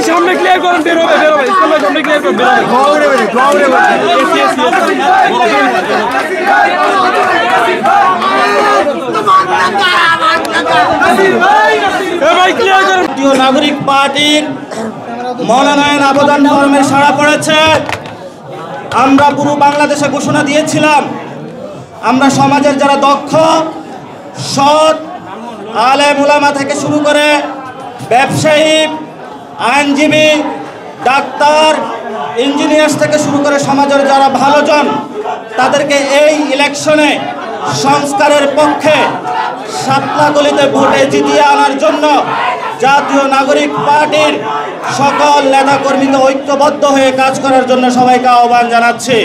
সামনে ক্লিয়ার করুন, বের হবে সামনে ক্লিয়ার করুন, জাতীয় নাগরিক পার্টির মনোনয়ন আবেদন ফর্মে সাড়া পড়েছে। আমরা পুরো বাংলাদেশে ঘোষণা দিয়েছিলাম আমরা সমাজের যারা দক্ষ, সৎ, আলেম উলামা থেকে শুরু করে ব্যবসায়ী, আইনজীবী, ডাক্তার, ইঞ্জিনিয়ার থেকে শুরু করে সমাজের যারা ভালোজন, তাদেরকে এই ইলেকশনে সংস্কারের পক্ষে সাতলাগলিতে ভোটে জিতিয়ে আনার জন্য জাতীয় নাগরিক পার্টির সকল নেতাকর্মীকে ঐক্যবদ্ধ হয়ে কাজ করার জন্য সবাইকে আহ্বান জানাচ্ছি।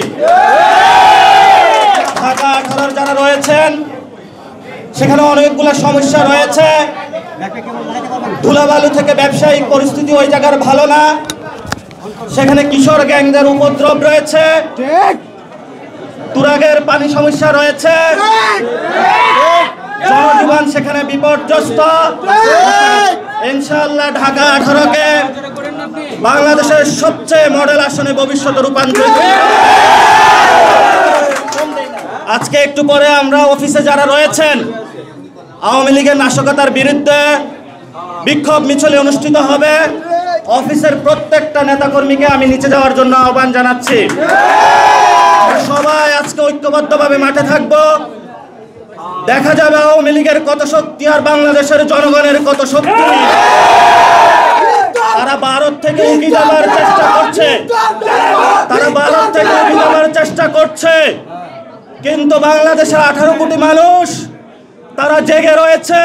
ঢাকা 18 যারা রয়েছেন সেখানে অনেকগুলো সমস্যা রয়েছে। ধুলাবালু থেকে ব্যবসায়িক পরিস্থিতি ওই জায়গার ভালো না, সেখানে কিশোর গ্যাংদের উপদ্রব রয়েছে, তুরাগের পানি সমস্যা রয়েছে, জনজীবন সেখানে বিপর্যস্ত। ইনশাআল্লাহ ঢাকা 18কে বাংলাদেশের সবচেয়ে মডেল আসনে ভবিষ্যতে রূপান্তরিত। আজকে একটু পরে আমরা অফিসে যারা রয়েছেন আওয়ামী লীগের নাশকতার বিরুদ্ধে বিক্ষোভ মিছিল অনুষ্ঠিত হবে। অফিসের প্রত্যেকটা নেতাকর্মীকে আমি নিচে যাওয়ার জন্য আহ্বান জানাচ্ছি। সবাই আজকে ঐক্যবদ্ধভাবে মাঠে থাকবো। দেখা যাবে আওয়ামী লীগের কত শক্তি আর বাংলাদেশের জনগণের কত শক্তি। তারা ভারত থেকে উঠে যাওয়ার চেষ্টা করছে, চেষ্টা করছে, কিন্তু বাংলাদেশের 18 কোটি মানুষ তারা জেগে রয়েছে।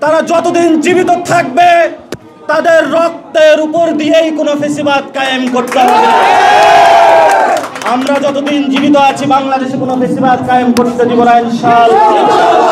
তারা যতদিন জীবিত থাকবে তাদের রক্তের উপর দিয়েই কোনো ফেসিবাদ কায়েম করতে হবে। আমরা যতদিন জীবিত আছি বাংলাদেশে কোনো ফেসিবাদ কায়েম করতে দিব না ইনশাআল্লাহ।